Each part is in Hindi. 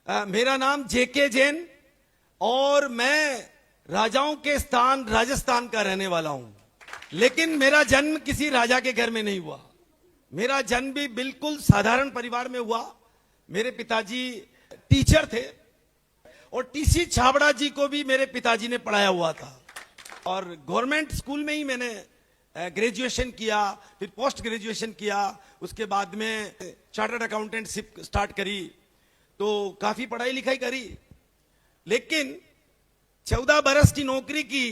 मेरा नाम जेके जैन और मैं राजाओं के स्थान राजस्थान का रहने वाला हूं। लेकिन मेरा जन्म किसी राजा के घर में नहीं हुआ। मेरा जन्म भी बिल्कुल साधारण परिवार में हुआ। मेरे पिताजी टीचर थे और टीसी छाबड़ा जी को भी मेरे पिताजी ने पढ़ाया हुआ था। और गवर्नमेंट स्कूल में ही मैंने ग्रेजुएशन किया, फिर पोस्ट ग्रेजुएशन किया, उसके बाद में चार्टर्ड अकाउंटेंटशिप स्टार्ट करी, तो काफी पढ़ाई लिखाई करी। लेकिन 14 बरस की नौकरी की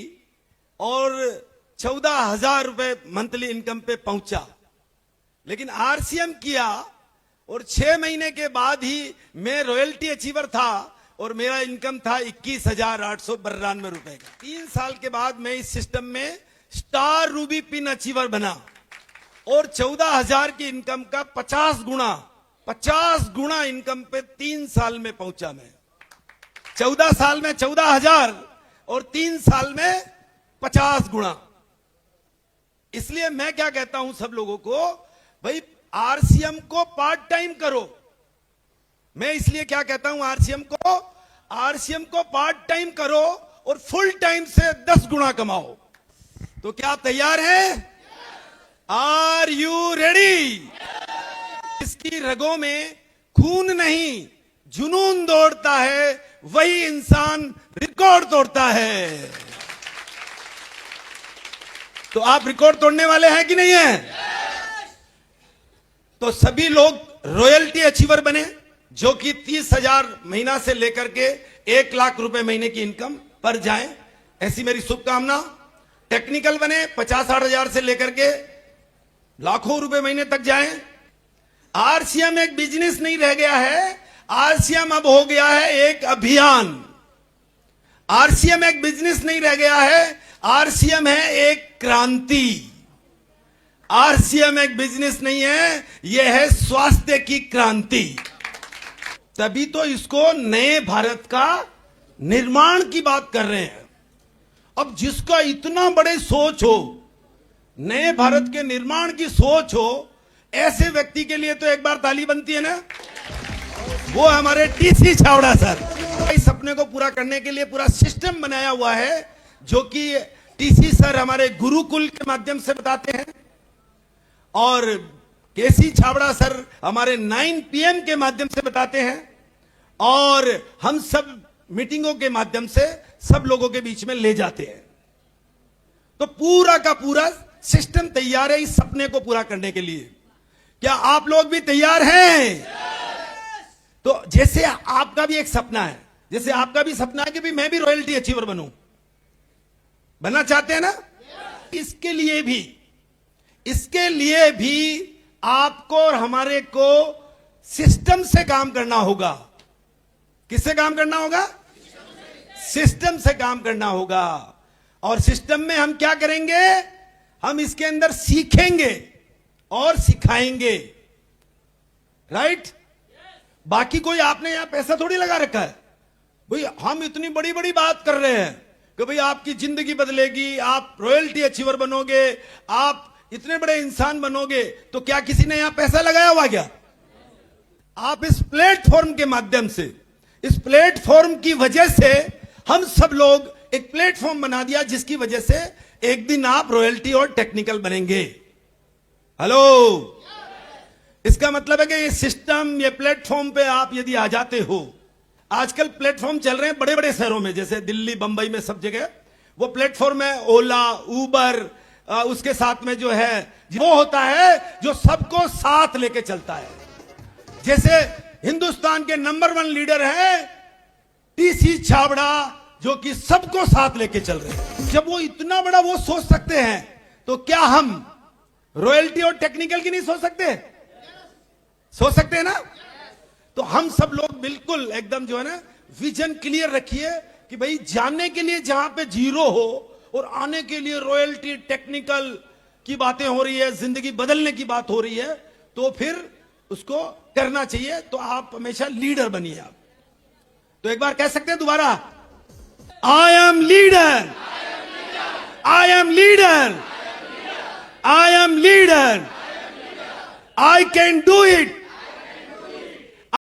और 14,000 रुपए मंथली इनकम पे पहुंचा। लेकिन आरसीएम किया और 6 महीने के बाद ही मैं रॉयल्टी अचीवर था और मेरा इनकम था 21,892 रुपए का। 3 साल के बाद मैं इस सिस्टम में स्टार रूबी पिन अचीवर बना और 14,000 की इनकम का 50 गुना इनकम पे 3 साल में पहुंचा मैं। 14 साल में 14,000 और 3 साल में 50 गुना। इसलिए मैं क्या कहता हूं सब लोगों को, भाई आरसीएम को पार्ट टाइम करो। मैं इसलिए क्या कहता हूं आरसीएम को पार्ट टाइम करो और फुल टाइम से 10 गुना कमाओ। तो क्या आप तैयार हैं? Are you ready? इसकी रगों में खून नहीं जुनून दौड़ता है, वही इंसान रिकॉर्ड तोड़ता है। तो आप रिकॉर्ड तोड़ने वाले हैं कि नहीं हैं? तो सभी लोग रॉयल्टी अचीवर बने, जो कि 30,000 महीना से लेकर के 1 लाख रुपए महीने की इनकम पर जाएं, ऐसी मेरी शुभकामना। टेक्निकल बने, 50-60 हजार से लेकर के लाखों रुपए महीने तक जाएं। आरसीएम एक बिजनेस नहीं रह गया है, आरसीएम अब हो गया है एक अभियान। आरसीएम एक बिजनेस नहीं रह गया है, आरसीएम है एक क्रांति। आरसीएम एक बिजनेस नहीं है, यह है स्वास्थ्य की क्रांति। तभी तो इसको नए भारत का निर्माण की बात कर रहे हैं। अब जिसका इतना बड़े सोच हो, नए भारत के निर्माण की सोच हो, ऐसे व्यक्ति के लिए तो एक बार ताली बनती है ना। वो हमारे टीसी छाबड़ा सर। इस सपने को पूरा करने के लिए पूरा सिस्टम बनाया हुआ है, जो कि टीसी सर हमारे गुरुकुल के माध्यम से बताते हैं और केसी छाबड़ा सर हमारे 9 PM के माध्यम से बताते हैं और हम सब मीटिंगों के माध्यम से सब लोगों के बीच में ले जाते हैं। तो पूरा का पूरा सिस्टम तैयार है इस सपने को पूरा करने के लिए। क्या आप लोग भी तैयार हैं? तो जैसे आपका भी एक सपना है, जैसे आपका भी सपना है कि भी मैं भी रॉयल्टी अचीवर बनूं, बनना चाहते हैं ना? इसके लिए भी आपको और हमारे को सिस्टम से काम करना होगा। किससे काम करना होगा? सिस्टम से काम करना होगा। और सिस्टम में हम क्या करेंगे? हम इसके अंदर सीखेंगे और सिखाएंगे। राइट? बाकी कोई आपने यहां पैसा थोड़ी लगा रखा है। भाई हम इतनी बड़ी बड़ी बात कर रहे हैं कि भाई आपकी जिंदगी बदलेगी, आप रॉयल्टी अचीवर बनोगे, आप इतने बड़े इंसान बनोगे। तो क्या किसी ने यहां पैसा लगाया हुआ क्या? आप इस प्लेटफॉर्म के माध्यम से, इस प्लेटफॉर्म की वजह से हम सब लोग एक प्लेटफॉर्म बना दिया, जिसकी वजह से एक दिन आप रॉयल्टी और टेक्निकल बनेंगे। हेलो, इसका मतलब है कि ये सिस्टम, ये प्लेटफॉर्म पे आप यदि आ जाते हो, आजकल प्लेटफॉर्म चल रहे हैं बड़े बड़े शहरों में, जैसे दिल्ली, बंबई में, सब जगह वो प्लेटफॉर्म है। ओला, उबर, उसके साथ में जो है वो होता है जो सबको साथ लेके चलता है। जैसे हिंदुस्तान के नंबर 1 लीडर हैं टीसी छाबड़ा, जो कि सबको साथ लेके चल रहे हैं। जब वो इतना बड़ा वो सोच सकते हैं, तो क्या हम रॉयल्टी और टेक्निकल की नहीं सोच सकते? सोच सकते हैं ना? तो हम सब लोग बिल्कुल एकदम जो है ना, विजन क्लियर रखिए कि भाई जाने के लिए जहां पे जीरो हो और आने के लिए रॉयल्टी टेक्निकल की बातें हो रही है, जिंदगी बदलने की बात हो रही है, तो फिर उसको करना चाहिए। तो आप हमेशा लीडर बनिए। आप तो एक बार कह सकते हैं दोबारा, I am leader, I am leader, I am leader, I can do it,